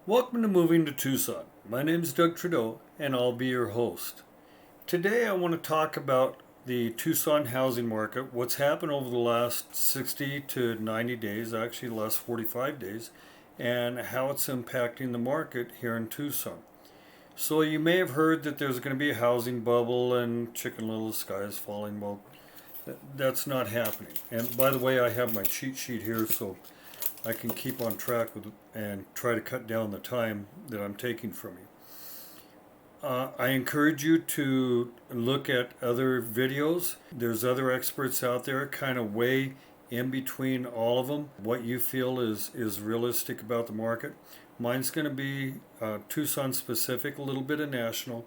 Welcome to Moving to Tucson. My name is Doug Trudeau, and I'll be your host. Today, I want to talk about the Tucson housing market, what's happened over the last 60 to 90 days, actually the last 45 days, and how it's impacting the market here in Tucson. So, you may have heard that there's going to be a housing bubble and Chicken Little, the sky is falling. Well, that's not happening. And by the way, I have my cheat sheet here, so I can keep on track with and try to cut down the time that I'm taking from you. I encourage you to look at other videos. There's other experts out there, kind of weigh in between all of them what you feel is realistic about the market. Mine's going to be Tucson specific, a little bit of national,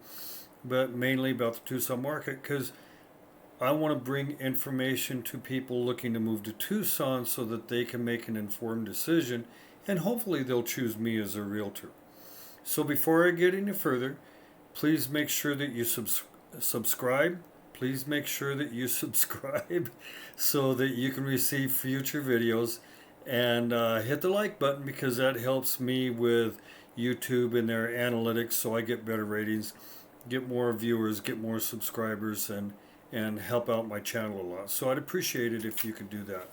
but mainly about the Tucson market because I want to bring information to people looking to move to Tucson so that they can make an informed decision and hopefully they'll choose me as a realtor. So before I get any further, please make sure that you subscribe. Please make sure that you subscribe so that you can receive future videos and hit the like button because that helps me with YouTube and their analytics so I get better ratings, get more viewers, get more subscribers, and help out my channel a lot. So I'd appreciate it if you could do that.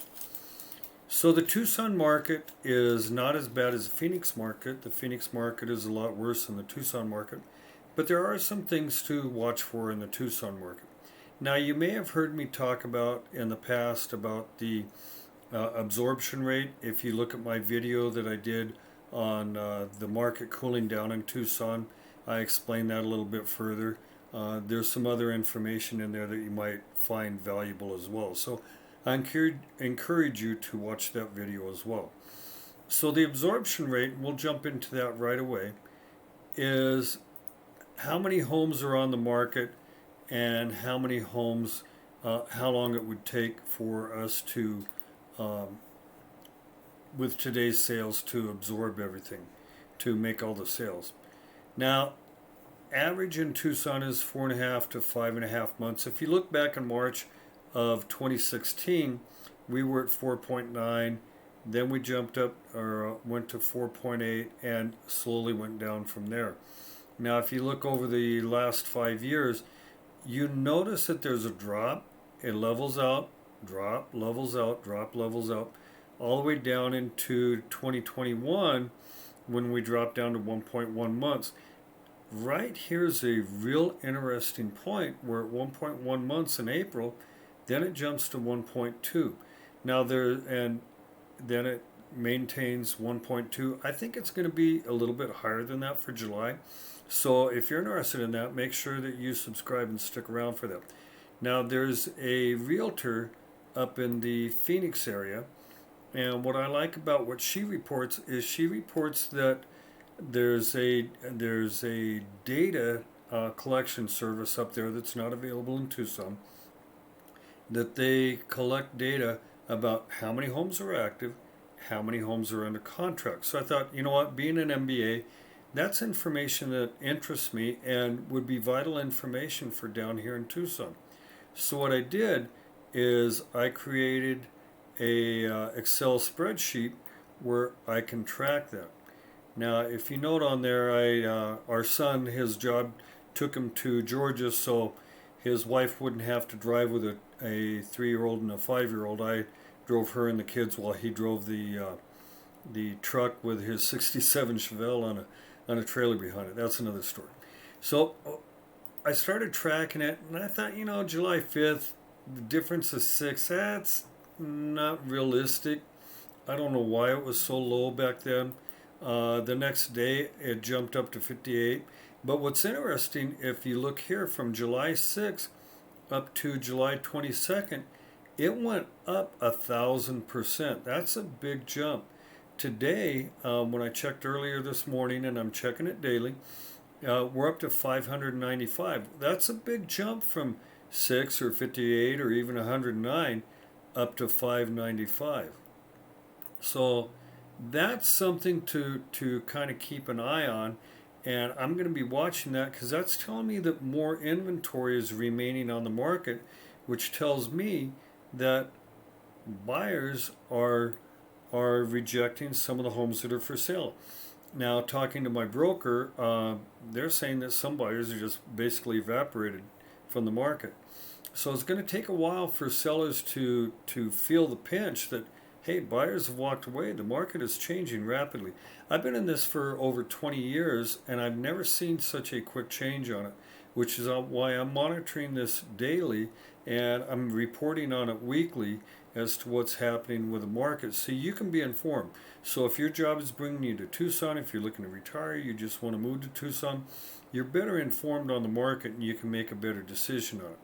So the Tucson market is not as bad as the Phoenix market. The Phoenix market is a lot worse than the Tucson market. But there are some things to watch for in the Tucson market. Now you may have heard me talk about in the past about the absorption rate. If you look at my video that I did on the market cooling down in Tucson, I explained that a little bit further. There's some other information in there that you might find valuable as well. So I encourage you to watch that video as well. So the absorption rate, we'll jump into that right away, is how many homes are on the market and how many homes, how long it would take for us to, with today's sales, to absorb everything, to make all the sales. Now, average in Tucson is 4.5 to 5.5 months. If you look back in March of 2016, we were at 4.9. Then we jumped up or went to 4.8 and slowly went down from there. Now, if you look over the last 5 years, you notice that there's a drop. It levels out, drop, levels out, drop, levels out, all the way down into 2021 when we dropped down to 1.1 months. Right here's a real interesting point. We're at 1.1 months in April, then it jumps to 1.2. Now and then it maintains 1.2. I think it's going to be a little bit higher than that for July. So if you're interested in that, make sure that you subscribe and stick around for that. Now there's a realtor up in the Phoenix area, and what I like about what she reports is she reports that there's a data collection service up there that's not available in Tucson, that they collect data about how many homes are active, how many homes are under contract. So I thought, you know what, being an MBA, that's information that interests me and would be vital information for down here in Tucson. So what I did is I created a Excel spreadsheet where I can track that. Now, if you note on there, our son, his job took him to Georgia, so his wife wouldn't have to drive with a 3-year-old and a 5-year-old. I drove her and the kids while he drove the truck with his '67 Chevelle on a trailer behind it. That's another story. So I started tracking it, and I thought, July 5th, the difference is 6. That's not realistic. I don't know why it was so low back then. The next day, it jumped up to 58. But what's interesting, if you look here from July 6th up to July 22nd, it went up 1,000%. That's a big jump. Today, when I checked earlier this morning, and I'm checking it daily, we're up to 595. That's a big jump from 6 or 58 or even 109 up to 595. So that's something to kind of keep an eye on, and I'm going to be watching that because that's telling me that more inventory is remaining on the market, which tells me that buyers are rejecting some of the homes that are for sale. Now, talking to my broker, they're saying that some buyers are just basically evaporated from the market. So it's going to take a while for sellers to feel the pinch that, hey, buyers have walked away. The market is changing rapidly. I've been in this for over 20 years, and I've never seen such a quick change on it, which is why I'm monitoring this daily, and I'm reporting on it weekly as to what's happening with the market, so you can be informed. So if your job is bringing you to Tucson, if you're looking to retire, you just want to move to Tucson, you're better informed on the market and you can make a better decision on it.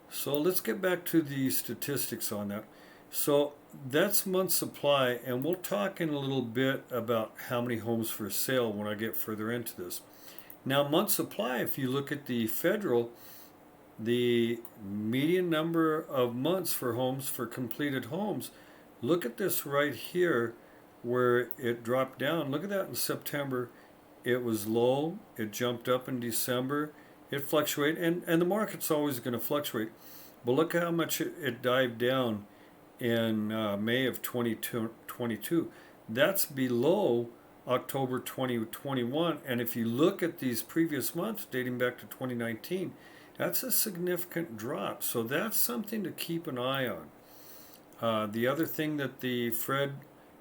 So let's get back to the statistics on that. So that's month supply, and we'll talk in a little bit about how many homes for sale when I get further into this. Now, month supply, if you look at the federal, the median number of months for homes for completed homes, look at this right here where it dropped down. Look at that in September. It was low. It jumped up in December. It fluctuated, and the market's always going to fluctuate. But look how much it dived down in May of 2022. That's below October 2021. And if you look at these previous months dating back to 2019, that's a significant drop. So that's something to keep an eye on. The other thing that the Fed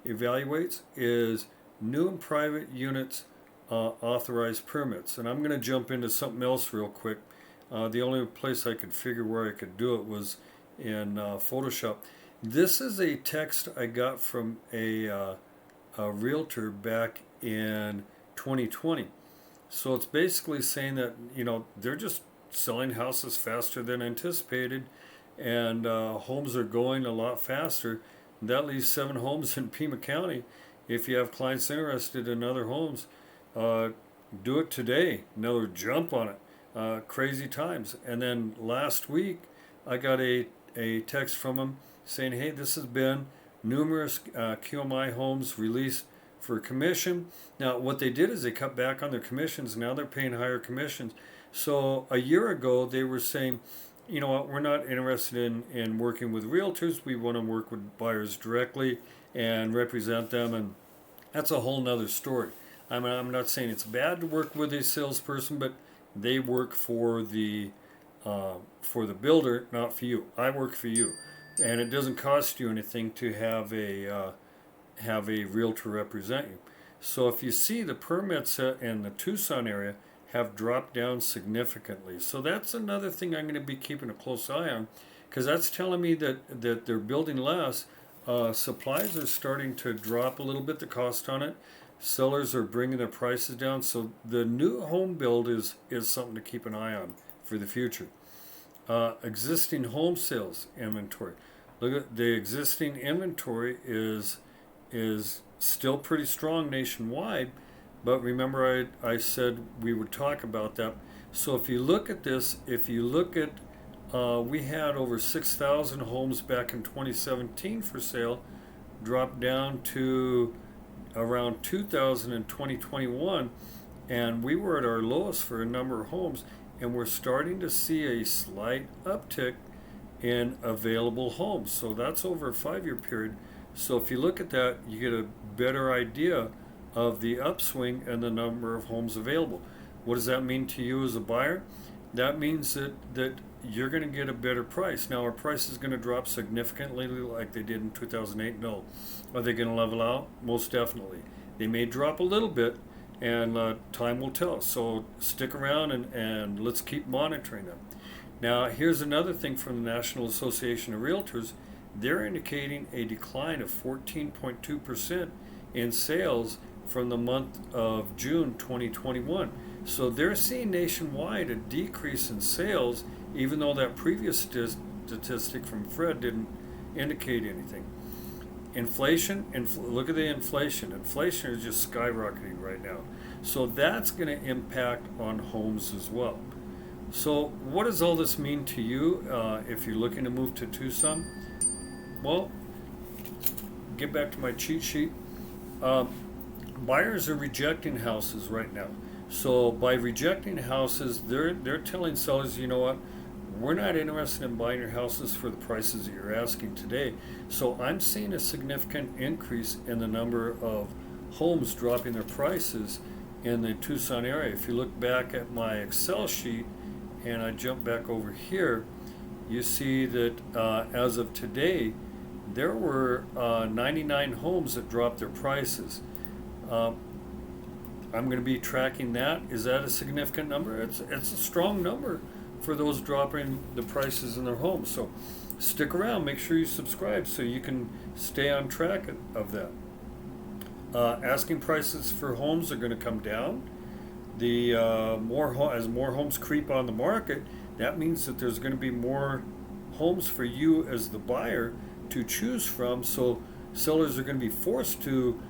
evaluates is new and private units authorized permits. And I'm going to jump into something else real quick. The only place I could figure where I could do it was in Photoshop. This is a text I got from a realtor back in 2020. So it's basically saying that, they're just selling houses faster than anticipated, and homes are going a lot faster. That leaves 7 homes in Pima County. If you have clients interested in other homes, do it today. Another jump on it. Crazy times. And then last week, I got a text from them saying, hey, this has been numerous QMI homes released for commission. Now, what they did is they cut back on their commissions. Now they're paying higher commissions. So a year ago, they were saying, you know what, we're not interested in working with realtors. We want to work with buyers directly and represent them. And that's a whole nother story. I'm not saying it's bad to work with a salesperson, but they work for the builder, not for you. I work for you. And it doesn't cost you anything to have a realtor represent you. So if you see, the permits in the Tucson area have dropped down significantly. So that's another thing I'm going to be keeping a close eye on, because that's telling me that they're building less. Supplies are starting to drop a little bit, the cost on it. Sellers are bringing their prices down. So the new home build is something to keep an eye on for the future. Existing home sales inventory. Look at the existing inventory is still pretty strong nationwide, but remember I said we would talk about that. So if you look at this, we had over 6,000 homes back in 2017 for sale, dropped down to around 2,000 in 2021, and we were at our lowest for a number of homes, and we're starting to see a slight uptick in available homes. So that's over a 5-year period. So if you look at that, you get a better idea of the upswing and the number of homes available. What does that mean to you as a buyer? That means that you're going to get a better price. Now, our price is going to drop significantly like they did in 2008? No. Are they going to level out? Most definitely. They may drop a little bit, and time will tell. So stick around and let's keep monitoring them. Now, here's another thing from the National Association of Realtors. They're indicating a decline of 14.2% in sales from the month of June 2021. So they're seeing nationwide a decrease in sales, even though that previous statistic from Fred didn't indicate anything. Inflation, look at the inflation. Inflation is just skyrocketing right now. So that's going to impact on homes as well. So what does all this mean to you if you're looking to move to Tucson? Well, get back to my cheat sheet. Buyers are rejecting houses right now. So by rejecting houses, they're telling sellers, you know what, we're not interested in buying your houses for the prices that you're asking today. So I'm seeing a significant increase in the number of homes dropping their prices in the Tucson area. If you look back at my Excel sheet and I jump back over here, you see that as of today, there were 99 homes that dropped their prices. I'm going to be tracking that. Is that a significant number? It's a strong number for those dropping the prices in their homes. So stick around, make sure you subscribe so you can stay on track of that. Asking prices for homes are going to come down. As more homes creep on the market, that means that there's going to be more homes for you as the buyer to choose from. So sellers are going to be forced to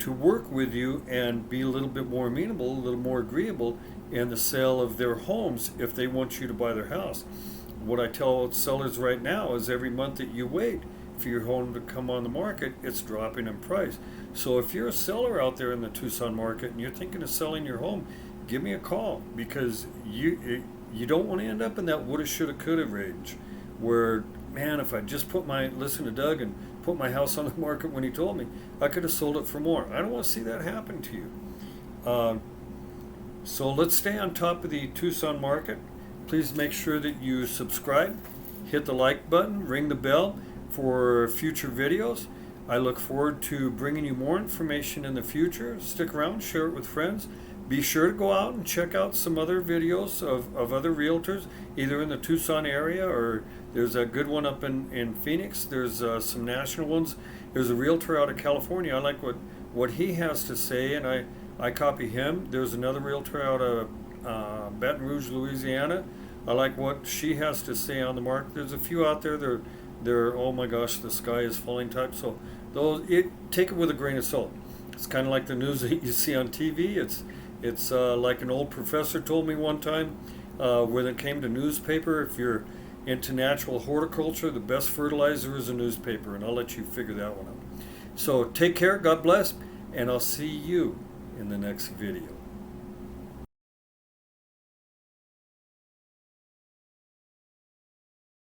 work with you and be a little bit more amenable, a little more agreeable in the sale of their homes if they want you to buy their house. What I tell sellers right now is every month that you wait for your home to come on the market, it's dropping in price. So if you're a seller out there in the Tucson market and you're thinking of selling your home, give me a call, because you don't want to end up in that woulda, shoulda, coulda range where, man, if I just listen to Doug and put my house on the market when he told me, I could have sold it for more. I don't want to see that happen to you. So let's stay on top of the Tucson market. Please make sure that you subscribe, hit the like button, ring the bell for future videos. I look forward to bringing you more information in the future. Stick around, share it with friends. Be sure to go out and check out some other videos of other realtors, either in the Tucson area, or there's a good one up in Phoenix. There's some national ones. There's a realtor out of California. I like what he has to say, and I copy him. There's another realtor out of Baton Rouge, Louisiana. I like what she has to say on the market. There's a few out there. They're oh my gosh, the sky is falling type. So take it with a grain of salt. It's kind of like the news that you see on TV. It's like an old professor told me one time, when it came to newspaper, if you're into natural horticulture, the best fertilizer is a newspaper, and I'll let you figure that one out. So take care, God bless, and I'll see you in the next video.